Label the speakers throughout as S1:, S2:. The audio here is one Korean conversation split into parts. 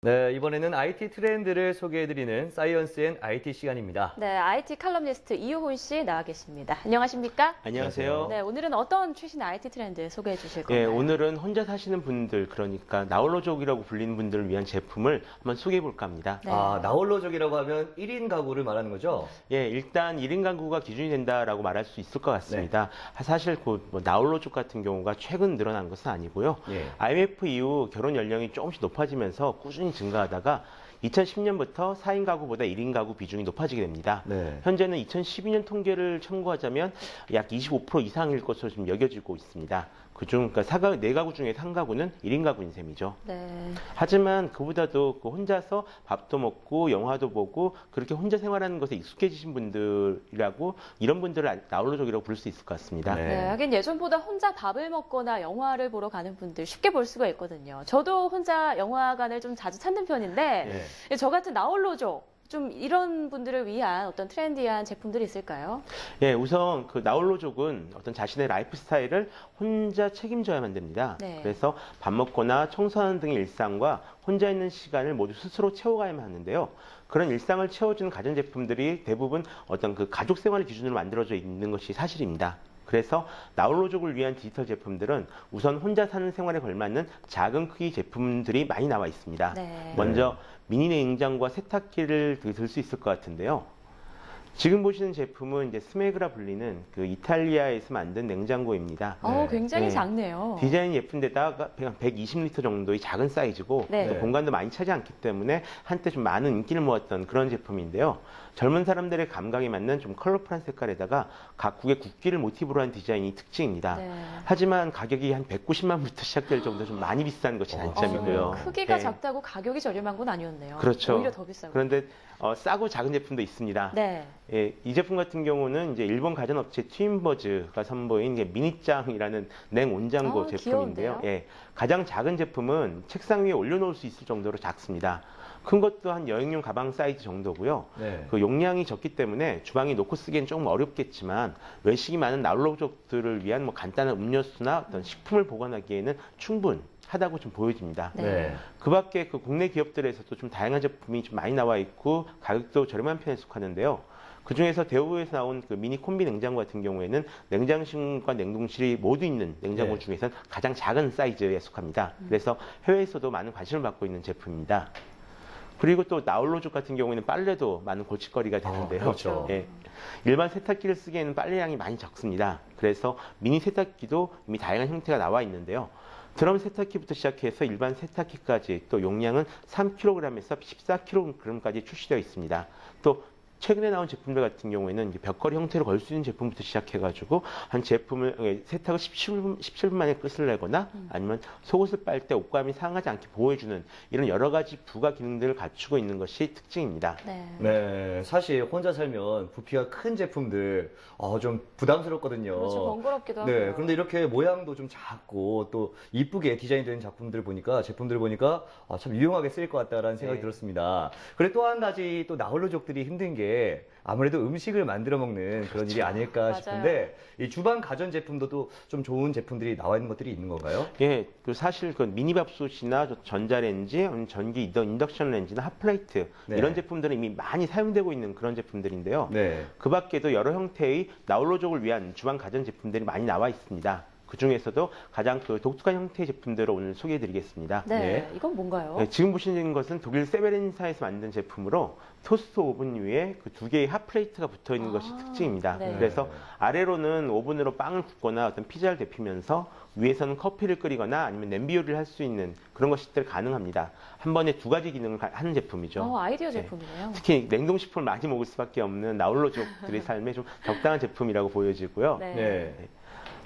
S1: 네, 이번에는 IT 트렌드를 소개해드리는 사이언스 앤 IT 시간입니다.
S2: 네, IT 칼럼니스트 이효훈 씨 나와 계십니다. 안녕하십니까?
S3: 안녕하세요.
S2: 네, 오늘은 어떤 최신 IT 트렌드 소개해 주실
S3: 예,
S2: 건가요?
S3: 오늘은 혼자 사시는 분들, 그러니까 나홀로족이라고 불리는 분들을 위한 제품을 한번 소개해 볼까 합니다.
S2: 네.
S1: 아, 나홀로족이라고 하면 1인 가구를 말하는 거죠?
S3: 예, 일단 1인 가구가 기준이 된다라고 말할 수 있을 것 같습니다. 사실 나홀로족 같은 경우가 최근 늘어난 것은 아니고요.
S1: 예.
S3: IMF 이후 결혼 연령이 조금씩 높아지면서 꾸준히 증가하다가 2010년부터 4인 가구보다 1인 가구 비중이 높아지게 됩니다.
S1: 네.
S3: 현재는 2012년 통계를 참고하자면 약 25% 이상일 것으로 지금 여겨지고 있습니다. 그중 그러니까 4가구 중에 3가구는 1인 가구인 셈이죠.
S2: 네.
S3: 하지만 그보다도 혼자서 밥도 먹고 영화도 보고 그렇게 혼자 생활하는 것에 익숙해지신 분들이라고 이런 분들을 나홀로족이라고 부를 수 있을 것 같습니다.
S1: 네.
S2: 네, 하긴 예전보다 혼자 밥을 먹거나 영화를 보러 가는 분들 쉽게 볼 수가 있거든요. 저도 혼자 영화관을 좀 자주 찾는 편인데 저 같은 나홀로족 좀 이런 분들을 위한 어떤 트렌디한 제품들이 있을까요?
S3: 예, 우선 나홀로족은 어떤 자신의 라이프 스타일을 혼자 책임져야만 됩니다.
S2: 네.
S3: 그래서 밥 먹거나 청소하는 등의 일상과 혼자 있는 시간을 모두 스스로 채워가야만 하는데요. 그런 일상을 채워주는 가전제품들이 대부분 어떤 가족 생활의 기준으로 만들어져 있는 것이 사실입니다. 그래서 나홀로족을 위한 디지털 제품들은 우선 혼자 사는 생활에 걸맞는 작은 크기 제품들이 많이 나와 있습니다.
S2: 네.
S3: 먼저 미니 냉장고와 세탁기를 들 수 있을 것 같은데요. 지금 보시는 제품은 이제 스메그라 불리는 이탈리아에서 만든 냉장고입니다.
S2: 굉장히
S3: 네.
S2: 작네요.
S3: 디자인이 예쁜데다가 120리터 정도의 작은 사이즈고
S2: 네.
S3: 또 공간도 많이 차지 않기 때문에 한때 좀 많은 인기를 모았던 그런 제품인데요. 젊은 사람들의 감각에 맞는 좀 컬러풀한 색깔에다가 각국의 국기를 모티브로 한 디자인이 특징입니다.
S2: 네.
S3: 하지만 가격이 한 190만부터 시작될 정도로 좀 많이 비싼 것이 단점이고요.
S2: 크기가
S3: 네.
S2: 작다고 가격이 저렴한 건 아니었네요.
S3: 그렇죠.
S2: 오히려 더 비싸고.
S3: 그런데 싸고 작은 제품도 있습니다.
S2: 네.
S3: 예, 이 제품 같은 경우는 이제 일본 가전업체 트윈버즈가 선보인 미니짱이라는 냉온장고 제품인데요.
S2: 귀여운데요?
S3: 예, 가장 작은 제품은 책상 위에 올려놓을 수 있을 정도로 작습니다. 큰 것도 한 여행용 가방 사이즈 정도고요.
S1: 네.
S3: 용량이 적기 때문에 주방에 놓고 쓰기엔 조금 어렵겠지만 외식이 많은 나홀로족들을 위한 간단한 음료수나 어떤 식품을 보관하기에는 충분하다고 좀 보여집니다.
S2: 네.
S3: 그 밖에 국내 기업들에서도 좀 다양한 제품이 좀 많이 나와 있고 가격도 저렴한 편에 속하는데요. 그 중에서 대우에서 나온 미니 콤비 냉장고 같은 경우에는 냉장실과 냉동실이 모두 있는 냉장고 중에서는 가장 작은 사이즈에 속합니다. 그래서 해외에서도 많은 관심을 받고 있는 제품입니다. 그리고 또 나홀로족 같은 경우에는 빨래도 많은 골칫거리가 되는데요.
S1: 그렇죠.
S3: 예, 일반 세탁기를 쓰기에는 빨래량이 많이 적습니다. 그래서 미니 세탁기도 이미 다양한 형태가 나와 있는데요. 드럼 세탁기부터 시작해서 일반 세탁기까지 또 용량은 3kg에서 14kg까지 출시되어 있습니다. 또 최근에 나온 제품들 같은 경우에는 벽걸이 형태로 걸 수 있는 제품부터 시작해가지고 한 제품을 세탁을 17분 만에 끝을 내거나 아니면 속옷을 빨 때 옷감이 상하지 않게 보호해주는 이런 여러 가지 부가 기능들을 갖추고 있는 것이 특징입니다.
S2: 네.
S1: 네, 사실 혼자 살면 부피가 큰 제품들 좀 부담스럽거든요.
S2: 그렇죠. 번거롭기도
S1: 네,
S2: 하고요.
S1: 그런데 이렇게 모양도 좀 작고 또 이쁘게 디자인된 제품들 보니까 참 유용하게 쓰일 것 같다라는 생각이
S3: 네.
S1: 들었습니다. 그리고 또 한 가지 또 나홀로족들이 힘든 게 아무래도 음식을 만들어 먹는 그런 일이 아닐까
S2: 맞아요.
S1: 싶은데 이 주방 가전 제품도 또 좀 좋은 제품들이 나와 있는 것들이 있는 건가요?
S3: 예, 사실 미니밥솥이나 전자레인지, 전기 인덕션 렌지나 핫플레이트
S1: 네.
S3: 이런 제품들은 이미 많이 사용되고 있는 그런 제품들인데요.
S1: 네.
S3: 그 밖에도 여러 형태의 나홀로족을 위한 주방 가전 제품들이 많이 나와 있습니다. 그 중에서도 가장 독특한 형태의 제품들을 오늘 소개해드리겠습니다.
S2: 네.
S1: 네.
S2: 이건 뭔가요?
S3: 네, 지금 보시는 것은 독일 세베린사에서 만든 제품으로 토스트 오븐 위에 두 개의 핫플레이트가 붙어 있는 것이 특징입니다.
S2: 네.
S3: 그래서 아래로는 오븐으로 빵을 굽거나 어떤 피자를 데피면서 위에서는 커피를 끓이거나 아니면 냄비 요리를 할 수 있는 그런 것들이 가능합니다. 한 번에 두 가지 기능을 하는 제품이죠.
S2: 아이디어 제품이네요.
S3: 특히 냉동식품을 많이 먹을 수밖에 없는 나홀로족들의 삶에 좀 적당한 제품이라고 보여지고요.
S2: 네.
S1: 네.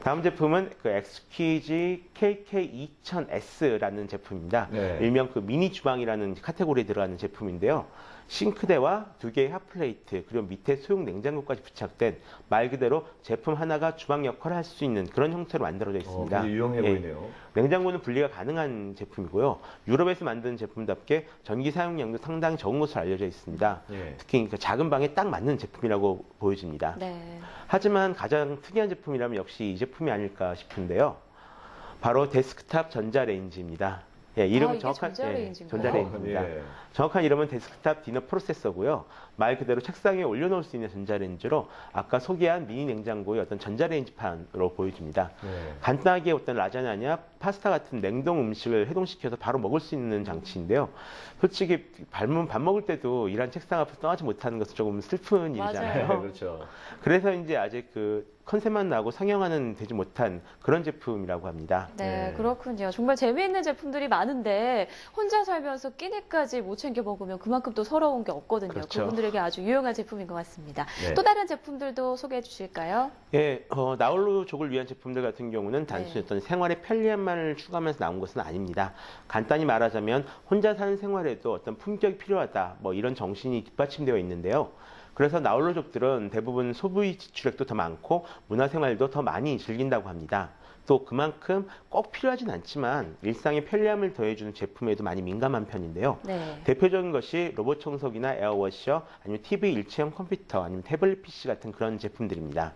S3: 다음 제품은 엑스퀴지 KK2000S라는 제품입니다.
S1: 네.
S3: 일명 미니 주방이라는 카테고리에 들어가는 제품인데요. 싱크대와 두 개의 핫플레이트 그리고 밑에 소형 냉장고까지 부착된 말 그대로 제품 하나가 주방 역할을 할 수 있는 그런 형태로 만들어져 있습니다.
S1: 굉장히 유용해 보이네요.
S3: 냉장고는 분리가 가능한 제품이고요. 유럽에서 만든 제품답게 전기 사용량도 상당히 적은 것으로 알려져 있습니다.
S1: 예.
S3: 특히 작은 방에 딱 맞는 제품이라고 보여집니다.
S2: 네.
S3: 하지만 가장 특이한 제품이라면 역시 이 제품이 아닐까 싶은데요. 바로 데스크탑 전자레인지입니다. 예, 이름은
S2: 이게
S3: 정확한
S2: 전자레인지인가요?
S3: 전자레인지입니다.
S1: 예.
S3: 정확한 이름은 데스크탑 디너 프로세서고요. 말 그대로 책상 위에 올려놓을 수 있는 전자레인지로 아까 소개한 미니 냉장고의 어떤 전자레인지판으로 보여집니다.
S1: 네.
S3: 간단하게 어떤 라자냐냐, 파스타 같은 냉동 음식을 해동시켜서 바로 먹을 수 있는 장치인데요. 솔직히 밥 먹을 때도 이런 책상 앞에서 떠나지 못하는 것은 조금 슬픈 일이잖아요.
S2: 맞아요.
S1: 그렇죠.
S3: 그래서 이제 아직 그 컨셉만 나고 상용화는 되지 못한 그런 제품이라고 합니다.
S2: 네,
S1: 네.
S2: 그렇군요. 정말 재미있는 제품들이 많은데 혼자 살면서 끼니까지 못 챙겨 먹으면 그만큼 또 서러운 게 없거든요.
S3: 그렇죠.
S2: 그분들에게 아주 유용한 제품인 것 같습니다.
S1: 네.
S2: 또 다른 제품들도 소개해 주실까요?
S3: 예, 나홀로족을 위한 제품들 같은 경우는 단순히
S2: 네.
S3: 어떤 생활의 편리함만을 추구하면서 나온 것은 아닙니다. 간단히 말하자면 혼자 사는 생활에도 어떤 품격이 필요하다, 뭐 이런 정신이 뒷받침되어 있는데요. 그래서 나홀로족들은 대부분 소비 지출액도 더 많고 문화생활도 더 많이 즐긴다고 합니다. 또 그만큼 꼭 필요하진 않지만 일상의 편리함을 더해주는 제품에도 많이 민감한 편인데요.
S2: 네.
S3: 대표적인 것이 로봇 청소기나 에어워셔, 아니면 TV 일체형 컴퓨터, 아니면 태블릿 PC 같은 그런 제품들입니다.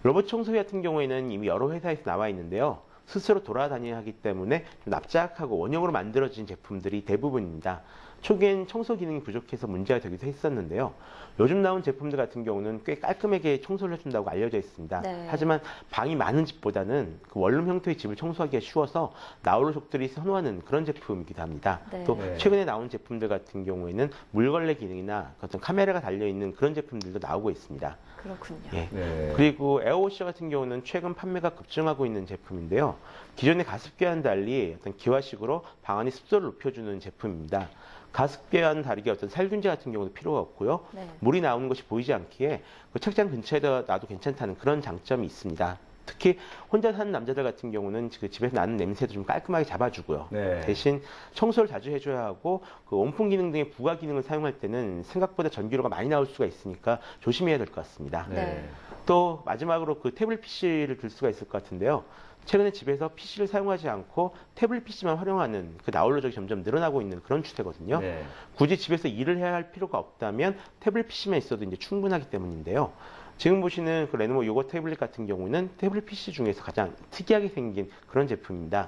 S3: 로봇 청소기 같은 경우에는 이미 여러 회사에서 나와 있는데요. 스스로 돌아다녀야 하기 때문에 좀 납작하고 원형으로 만들어진 제품들이 대부분입니다. 초기엔 청소 기능이 부족해서 문제가 되기도 했었는데요. 요즘 나온 제품들 같은 경우는 꽤 깔끔하게 청소를 해준다고 알려져 있습니다.
S2: 네.
S3: 하지만 방이 많은 집보다는 그 원룸 형태의 집을 청소하기가 쉬워서 나홀로족들이 선호하는 그런 제품이기도 합니다.
S2: 네.
S3: 또
S1: 네.
S3: 최근에 나온 제품들 같은 경우에는 물걸레 기능이나 어떤 카메라가 달려있는 그런 제품들도 나오고 있습니다.
S2: 그렇군요.
S3: 예.
S1: 네.
S3: 그리고 에어워셔 같은 경우는 최근 판매가 급증하고 있는 제품인데요. 기존의 가습기와는 달리 어떤 기화식으로 방 안의 습도를 높여주는 제품입니다. 가습기와는 다르게 어떤 살균제 같은 경우도 필요가 없고요.
S2: 네.
S3: 물이 나오는 것이 보이지 않기에 그 책장 근처에다 놔도 괜찮다는 그런 장점이 있습니다. 특히 혼자 사는 남자들 같은 경우는 그 집에서 나는 냄새도 좀 깔끔하게 잡아주고요.
S1: 네.
S3: 대신 청소를 자주 해줘야 하고 그 온풍 기능 등의 부가 기능을 사용할 때는 생각보다 전기료가 많이 나올 수가 있으니까 조심해야 될 것 같습니다.
S2: 네.
S3: 또 마지막으로 그 태블릿 PC를 들 수가 있을 것 같은데요. 최근에 집에서 PC를 사용하지 않고 태블릿 PC만 활용하는 그 나홀로족이 점점 늘어나고 있는 그런 추세거든요.
S1: 네.
S3: 굳이 집에서 일을 해야 할 필요가 없다면 태블릿 PC만 있어도 이제 충분하기 때문인데요. 지금 보시는 그 레노버 요거 태블릿 같은 경우는 태블릿 PC 중에서 가장 특이하게 생긴 그런 제품입니다.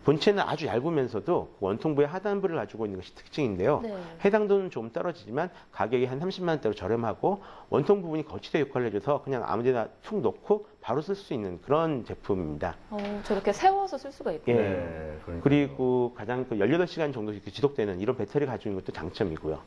S3: 본체는 아주 얇으면서도 원통부의 하단부를 가지고 있는 것이 특징인데요.
S2: 네.
S3: 해당도는 좀 떨어지지만 가격이 한 30만 원대로 저렴하고 원통 부분이 거치대 역할을 해줘서 그냥 아무데나 툭 놓고 바로 쓸 수 있는 그런 제품입니다.
S2: 저렇게 세워서 쓸 수가 있군요.
S1: 네. 그러니까요.
S3: 그리고 가장 그 18시간 정도 이렇게 지속되는 이런 배터리를 가지고 있는 것도 장점이고요.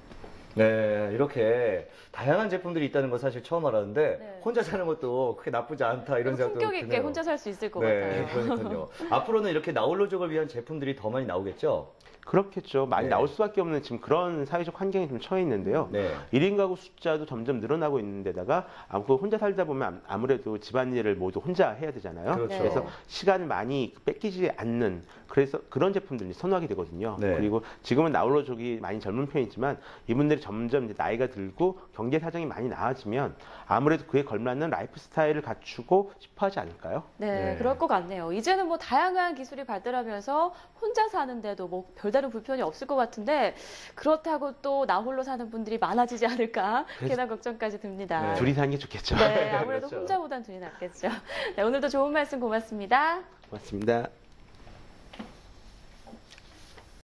S1: 네, 이렇게 다양한 제품들이 있다는 거 사실 처음 알았는데
S2: 네.
S1: 혼자 사는 것도 크게 나쁘지 않다 이런 생각도
S2: 품격 있게
S1: 드네요.
S2: 혼자 살 수 있을 것
S1: 네,
S2: 같아요.
S1: 그러니까요. 앞으로는 이렇게 나홀로족을 위한 제품들이 더 많이 나오겠죠?
S3: 그렇겠죠. 많이
S1: 네.
S3: 나올 수밖에 없는 지금 그런 사회적 환경에 좀 처해 있는데요.
S1: 네.
S3: 1인 가구 숫자도 점점 늘어나고 있는 데다가 혼자 살다 보면 아무래도 집안일을 모두 혼자 해야 되잖아요.
S1: 그렇죠.
S3: 그래서 시간을 많이 뺏기지 않는 그래서 그런 제품들을 선호하게 되거든요.
S1: 네.
S3: 그리고 지금은 나홀로족이 많이 젊은 편이지만 이분들이 점점 이제 나이가 들고 경제 사정이 많이 나아지면 아무래도 그에 걸맞는 라이프 스타일을 갖추고 싶어 하지 않을까요?
S2: 네,
S1: 네.
S2: 그럴 것 같네요. 이제는 뭐 다양한 기술이 발달하면서 혼자 사는데도 뭐 별다른 불편이 없을 것 같은데 그렇다고 또 나홀로 사는 분들이 많아지지 않을까 괜한 걱정까지 듭니다.
S1: 네.
S3: 둘이 사는 게 좋겠죠.
S2: 네, 아무래도
S1: 그렇죠.
S2: 혼자보단 둘이 낫겠죠. 네, 오늘도 좋은 말씀 고맙습니다.
S3: 고맙습니다.